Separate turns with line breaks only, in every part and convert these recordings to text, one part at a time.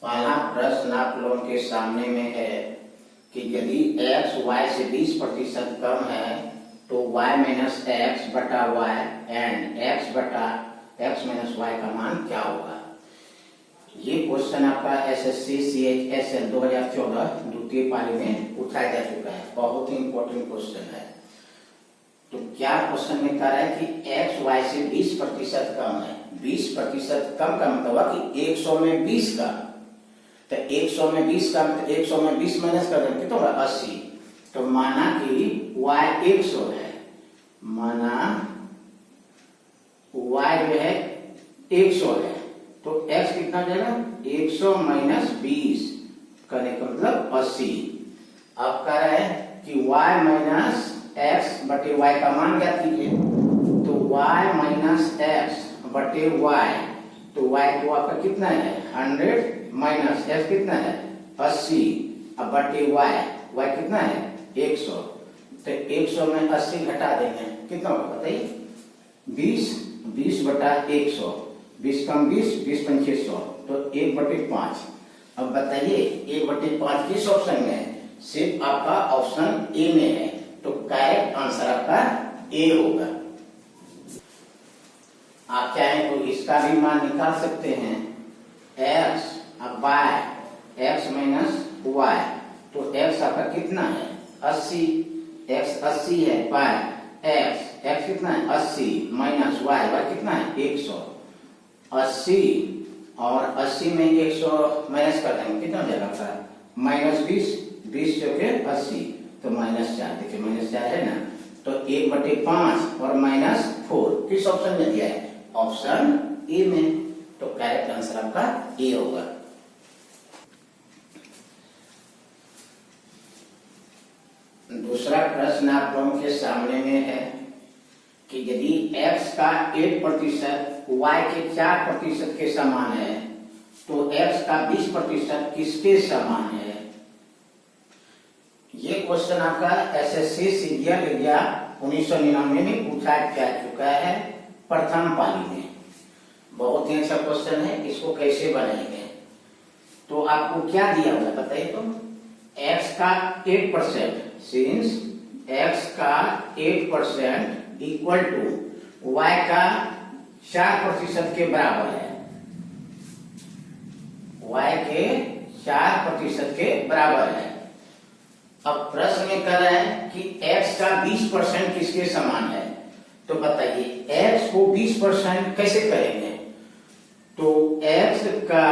पहला प्रश्न आप लोगों के सामने में है कि यदि x y से 20% कम है तो y माइनस एक्स बटा y एंड x बटा x माइनस y का मान क्या होगा। ये क्वेश्चन आपका एसएससी CHSL 2014 द्वितीय पाली में पूछा जा चुका है। बहुत ही इंपॉर्टेंट क्वेश्चन है। तो क्या क्वेश्चन में कह रहा है कि x y से 20% कम है। 20% कम का मतलब कि 100 में 20 का, तो 100 में 20 का मतलब 100 में 20 माइनस कर देंगे कितना होगा 80। तो माना कि y 100 है, माना y जो है 100 है, तो x कितना हो जाएगा 100 माइनस 20 करने का मतलब 80। अब कह रहा है कि y माइनस x बटे y का मान ज्ञात कीजिए। तो y माइनस x बटे y, तो y तो आपका कितना है 100 माइनस x कितना है 80, अब बटे y कितना है 100। तो 100 में 80 घटा देंगे कितना होगा बताइए 20 बटा 100, 20 कम 20 20 पंचे 100, तो 1/5। अब बताइए 1/5 किस ऑप्शन में है। सिर्फ आपका ऑप्शन ए में है, तो करेक्ट आंसर आपका ए होगा। आप चाहें तो इसका भी मान निकाल सकते हैं। x अब y x माइनस y, तो x आपका कितना है 80, x 80 है, y x कितना है 80 माइनस y कितना है 100। 80 और 80 में 100 माइनस कर देंगे कितना हो जाएगा आपका माइनस 20 चौके 80, तो -4। देखिए -4 है ना, तो 1/5 और -4 किस ऑप्शन में दिया है ऑप्शन ए में, तो करेक्ट आंसर आपका ए होगा। दूसरा प्रश्न आप लोगों के सामने में है कि यदि x का 8% y के 4% के समान है तो x का 20% किसके समान है। ये क्वेश्चन आपका एसएससी सीजीएल एग्जाम 1999 में पूछा जा चुका है प्रथम पाली में। बहुत ही अच्छा क्वेश्चन है। इसको कैसे बनाएंगे, तो आपको क्या दिया हुआ है बताइए। तो x का 8% सिंस x का 8% इक्वल टू y का 4% के बराबर है, y के 4% के बराबर है। अब प्रश्न में कह रहा है कि x का 20% किसके समान है। तो बताइए x को 20% कैसे करेंगे। तो x का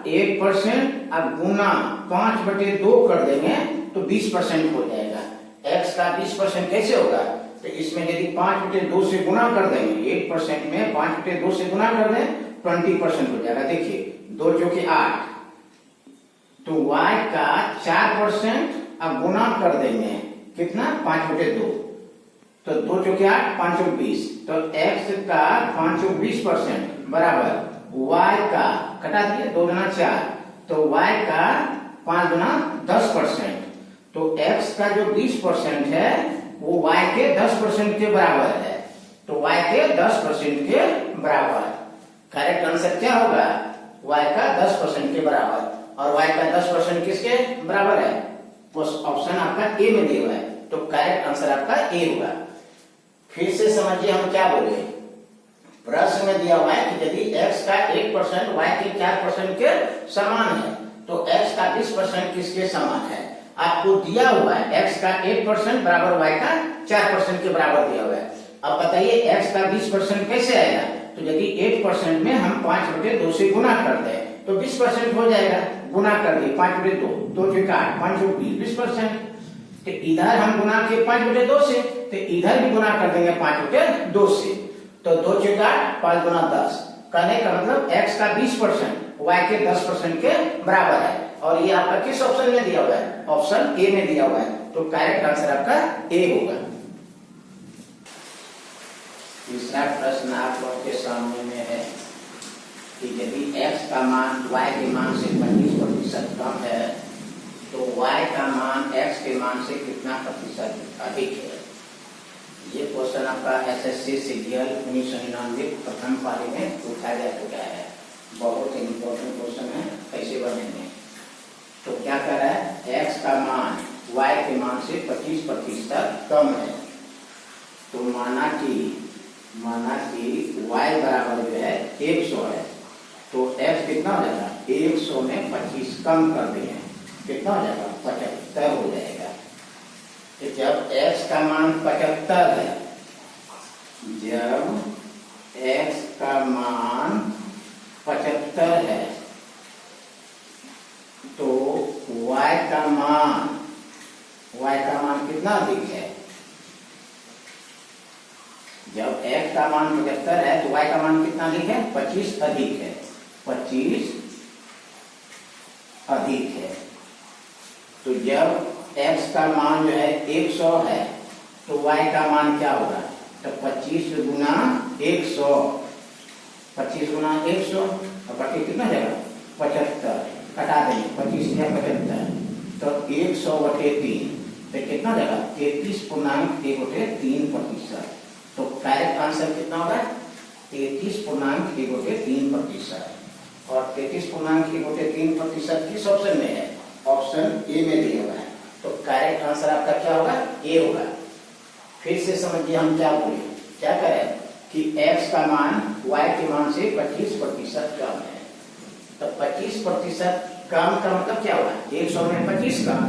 8% अब गुना 5/2 कर देंगे तो 20% हो जाएगा। x का 20% कैसे होगा, तो इसमें यदि 5/2 से गुना कर देंगे 8% में 5/2 से गुना कर दें 20% हो जाएगा। देखिए 2 चौके 8, तो y का 4% अब गुना कर देंगे कितना 5/2, तो 2 चौके 8 5 चौक 20, तो x का 520% बराबर y का कटा दिए 2 गुना 4, तो y का 5 गुना 10%, तो x का जो 20% है वो y के 10% के बराबर है, तो y के 10% के बराबर। करेक्ट आंसर क्या होगा y का 10% के बराबर, और y का 10% किसके बराबर है, ऑप्शन आपका ए में दिया हुआ है, तो करेक्ट आंसर आपका ए होगा। फिर से समझिए हम क्या बोले। प्रश्न में दिया हुआ है कि यदि x का 8% y के 4% के समान है तो x का 20% किसके समान है। आपको दिया हुआ है x का 8% बराबर y का 4% के बराबर दिया हुआ है। अब बताइए x का 20% कैसे आएगा। तो यदि 8% में हम 5/2 से गुना कर दें तो 20% हो जाएगा। गुना कर दिए 5/2, 2 चौके 8 5 चौक 20%। तो इधर हम गुना किए 5/2 से, तो इधर भी गुना कर देंगे 5/2 से, तो 2 चौके 8 5 गुना 10 करने का मतलब x का 20% y के 10% के बराबर है। और ये आपका किस ऑप्शन में दिया हुआ है, ऑप्शन ए में दिया हुआ है, तो करेक्ट आंसर आपका ए होगा। तीसरा प्रश्न आप लोगों के सामने में है कि यदि x का मान y के मान से 25% कम है तो y का मान x के मान से कितना प्रतिशत अधिक है। ये क्वेश्चन आपका एसएससी सीजीएल 1999 प्रथम पाली में पूछा जा चुका है। बहुत इंपॉर्टेंट क्वेश्चन है, कैसे बनेंगे। का मान y के मान से 25% कम है, तो माना कि y बराबर जो है 100 है, तो x कितना हो जाएगा, 100 में 25 कम कर देंगे, कितना हो जाएगा, 75 हो जाएगा। तो जब x का मान 75 है, जब x का मान 75 है, तो y का मान कितना अधिक है, जब x का मान 75 है तो y का मान कितना अधिक है, 25 अधिक है, 25 अधिक है। तो जब x का मान जो है 100 है तो y का मान क्या होगा, तो 25 गुना 100, 25 गुना 100 और 25 कितना जाएगा, 75, कटा देंगे 25 या 75, तो 100/3 तो कितना जाएगा, 33.1/3%। तो करेक्ट आंसर कितना होगा, 33.1/3%। और 33.1/3% किस ऑप्शन में है, ऑप्शन ए में दिया हुआ है, तो करेक्ट आंसर आपका क्या होगा, ए होगा। फिर से समझिए हम क्या बोले, क्या करें कि x का मान y के मान से 25% कम है, तो 25% कम का मतलब क्या होगा, 100 में 25 कम,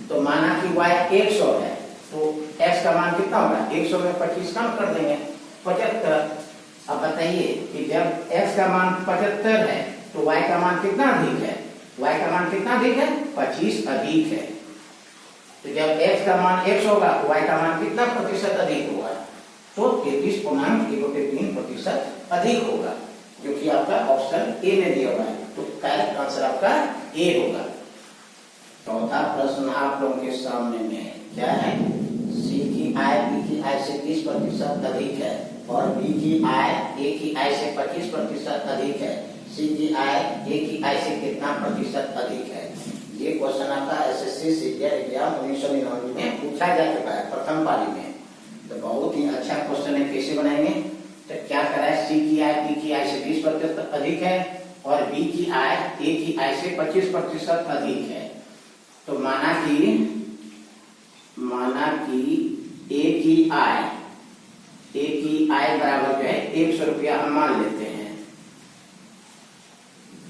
तो माना कि y 100 है तो x का मान कितना होगा, 100 में 25 कम कर देंगे, 75। अब बताइए कि जब x का मान 75 है तो y का मान कितना अधिक है, y का मान कितना अधिक है, 25 अधिक है। तो जब x का मान 100 होगा तो y का मान कितना प्रतिशत अधिक होगा, तो 33.1/3% अधिक होगा, जो कि आपका ऑप्शन ए में दिया हुआ है, तो करेक्ट आंसर आपका ए होगा। चौथा प्रश्न आप लोगों के सामने में क्या है, सी की आय बी की आय से 30% अधिक है और बी की आय ए की आय से 25% अधिक है, सी की आय ए की आय से कितना प्रतिशत अधिक है। ये क्वेश्चन आपका एसएससी सीजीएल एग्जाम 1999 में पूछा जा चुका है प्रथम पाली में, तो बहुत ही अच्छा क्वेश्चन है। कैसे बनाएंगे, तो क्या करा है, सी की आय बी की आय से 20% अधिक है और बी की आय ए की आय से 25% अधिक है, तो माना कि ए की आय बराबर जो है 100 रुपया हम मान लेते हैं,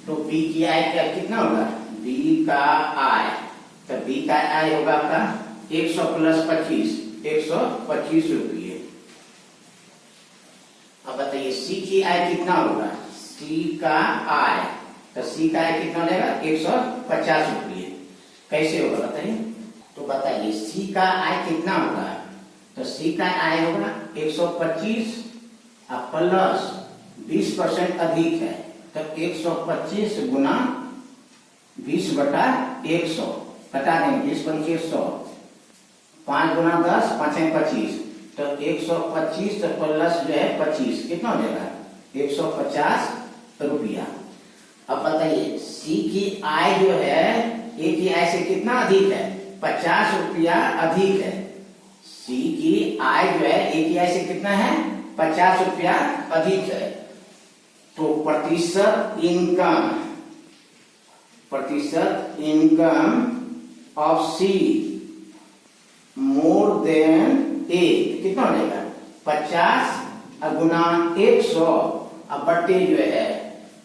तो बी की आय क्या कितना होगा, बी का आय, तो बी का आय होगा आपका 100 + 25, 125 रुपये। अब बताइए सी की आय कितना होगा, सी का आय, तो सी का आय कितना लेगा, 150 रुपये। कैसे होगा बताइए, तो बताइए सी का आय कितना होगा, तो सी का आय होगा 125 प्लस 20% अधिक है, तो 125 गुना 20/100, घटा देंगे 20 × 100, 5 गुना 10, 5 × 25, तो 125 प्लस जो है 25 कितना हो जाएगा, 150 रुपया। अब बताइए सी की आय जो है ए की आय से कितना अधिक है, 50 रुपया अधिक है, सी की आय जो है ए की आय से कितना है, 50 रुपया अधिक है, तो प्रतिशत income of C more than A कितना हो जाएगा, 50 गुना 100 अब बट्टे जो है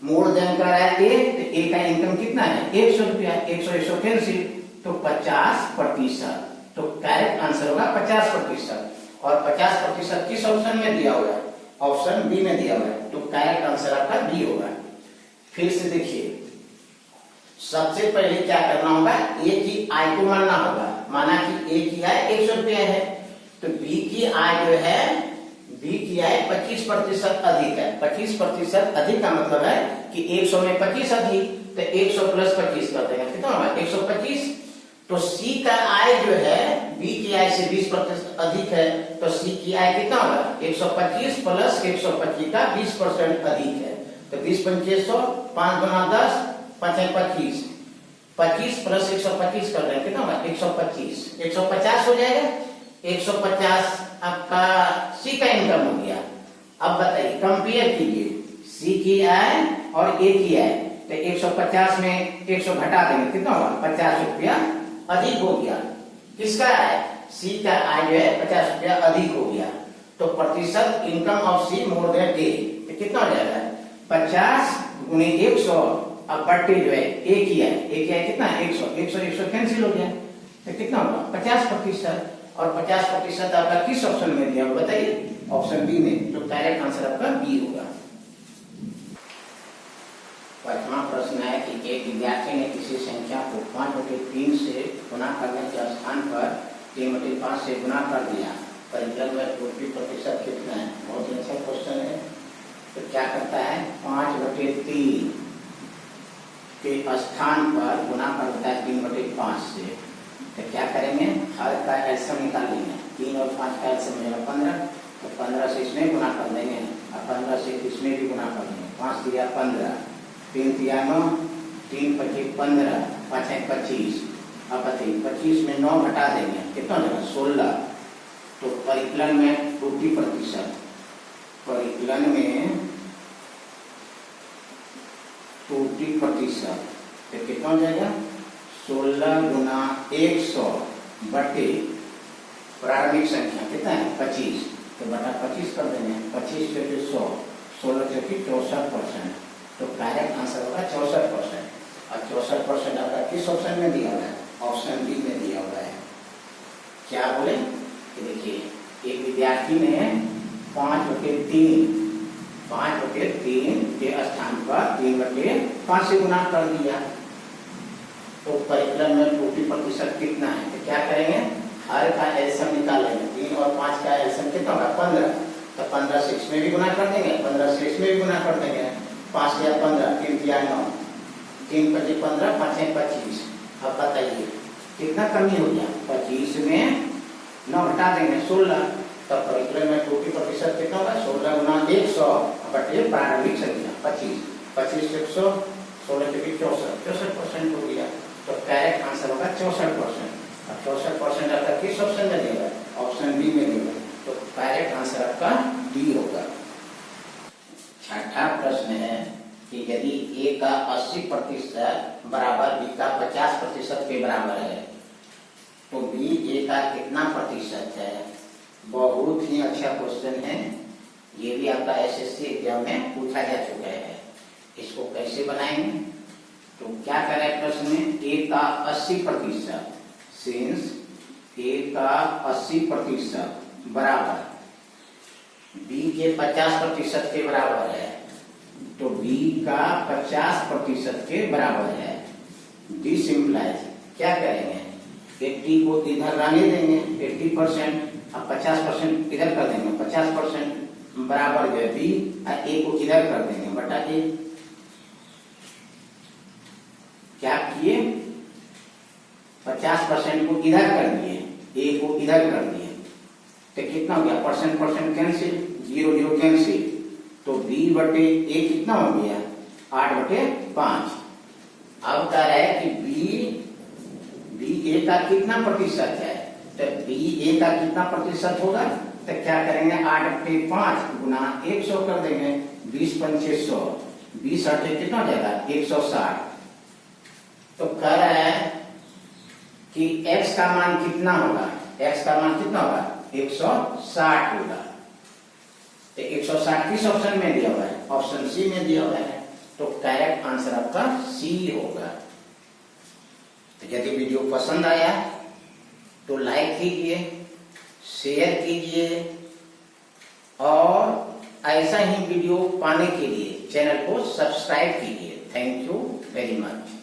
मोर देन कर रहा है ए, तो ए का इनकम कितना है, 100 रुपया, 100 कैंसिल, तो 50%, तो करेक्ट आंसर होगा 50%। और 50% किस ऑप्शन में दिया हुआ है, ऑप्शन बी में दिया हुआ है, तो करेक्ट आंसर आपका बी होगा। फिर से देखिए, सबसे पहले क्या करना होगा, ए की आय को मानना होगा, माना कि ए की आय 100 रुपया है, तो बी की आय जो है, बी की आय 25% अधिक है, 25% अधिक का मतलब है कि 100 में 25 अधिक, तो 100 + 25 कर देंगे, कितना होगा 125। तो सी का आय जो है बी की आय से 20% अधिक है, तो सी की आय कितना होगा, 125 + 125 का 20% अधिक है, तो 20 × 100, 5 गुना 10, 5 × 25, 25 + 125 कर रहे हैं, कितना होगा 125, 150 हो जाएगा, 150 आपका सी का इनकम हो गया। अब बताइए कंपेयर कीजिए सी की आय और ए की आय, तो 150 में 100 घटा देंगे, कितना होगा? 50 रुपया अधिक हो गया। किसका है? सी का आय जो है 50 रुपया अधिक हो गया। तो प्रतिशत income of C more than A, तो कितना हो जाएगा? 50 गुणे 100, अब बट्टे जो है एक ही है, एक है कितना? 100, 100 कैंसिल हो गया, तो कितना होगा? 50%। और 50% आपका किस ऑप्शन में दिया बताइए? ऑप्शन बी में। तो डायरेक्ट आंसर आपका बी होगा। पांचवा प्रश्न है कि एक विद्यार्थी ने किसी संख्या को 5/3 से गुना करने के स्थान पर 3/5 से गुना कर दिया, परिकलन में त्रुटि प्रतिशत कितना है? बहुत ही अच्छा क्वेश्चन है। तो क्या करता है? 5/3 के स्थान पर गुना कर देता है 3/5 से। तो क्या करेंगे? हर का एलसीएम निकालेंगे। 3 और 5 का एलसीएम हो जाएगा 15, तो 15 से इसमें गुना कर देंगे और 15 से इसमें भी गुना कर देंगे। 5 दिया 15, 3 दिया 9, 3 25 15, 5 है 25। अब बताइए 25 में 9 घटा देंगे, कितना हो जाएगा? 16। तो परिकलन में त्रुटि प्रतिशत, परिकलन में त्रुटि प्रतिशत तो कितना हो जाएगा? 16 गुना 100 बटे प्रारंभिक संख्या कितना है? 25, तो बटा 25 कर देंगे। 25 से 100, 16 से 64%। तो डायरेक्ट आंसर होगा 64%। और 64% आपका किस ऑप्शन में दिया हुआ है? ऑप्शन बी में दिया हुआ है। क्या बोले कि देखिए एक विद्यार्थी ने 5/3 के स्थान पर 3/5 से गुना कर दिया। तो परिकलन में त्रुटि प्रतिशत कितना है? तो क्या करेंगे? हर का एलसीएम निकालेंगे। 3 और 5 का एलसीएम कितना होगा? 15, तो 15 से इसमें भी गुना कर देंगे, 15 से इसमें भी गुना कर देंगे। 5 या 15, 3 या 9, 3 25 15, 5 है 25। अब बताइए कितना कमी हो गया? 25 में 9 घटा देंगे 16, तब परिकलन में त्रुटि प्रतिशत कितना होगा? 16 गुना 100 बटे प्रारंभिक संख्या 25, 25 से 100, 16 से 64% हो गया। तो डायरेक्ट आंसर होगा 64%। और 64% आपका किस ऑप्शन में दिया है? ऑप्शन बी में दिया है। तो डायरेक्ट आंसर आपका डी होगा। छठा प्रश्न है कि यदि ए का 80% बराबर बी का 50% के बराबर है, तो बी ए का कितना प्रतिशत है? बहुत ही अच्छा क्वेश्चन है। ये भी आपका एसएससी एग्जाम में पूछा जा चुका है। इसको कैसे बनाएंगे? तो क्या करें प्रश्न में? ए का 80% सिंस ए का 80% बराबर बी के 50% के बराबर है, तो बी का 50% के बराबर है। दिस इंप्लाइज क्या करेंगे? 80 को इधर रहने देंगे 80%, अब 50% इधर कर देंगे। 50% बराबर जो है बी, और ए को इधर कर देंगे बटा ए। क्या किए? 50% को इधर कर दिए, ए को इधर कर दिए, तो कितना हो गया? Percent cancel, 0 0 cancel. तो बी बटे ए कितना हो गया? 8/5। अब कह रहा है कि बी ए का कितना प्रतिशत है? तो बी ए का कितना प्रतिशत होगा? तो क्या करेंगे? 8/5 गुना 100 कर देंगे। 20 पंचे 100, 20 8 कितना हो जाएगा? 160। तो कह रहा है कि x का मान कितना होगा? x का मान कितना होगा? 160 होगा। तो 160 किस ऑप्शन में दिया हुआ है? ऑप्शन सी में दिया हुआ है। तो करेक्ट आंसर आपका सी होगा। तो यदि वीडियो पसंद आया तो लाइक कीजिए, शेयर कीजिए, और ऐसा ही वीडियो पाने के लिए चैनल को सब्सक्राइब कीजिए। Thank you very much.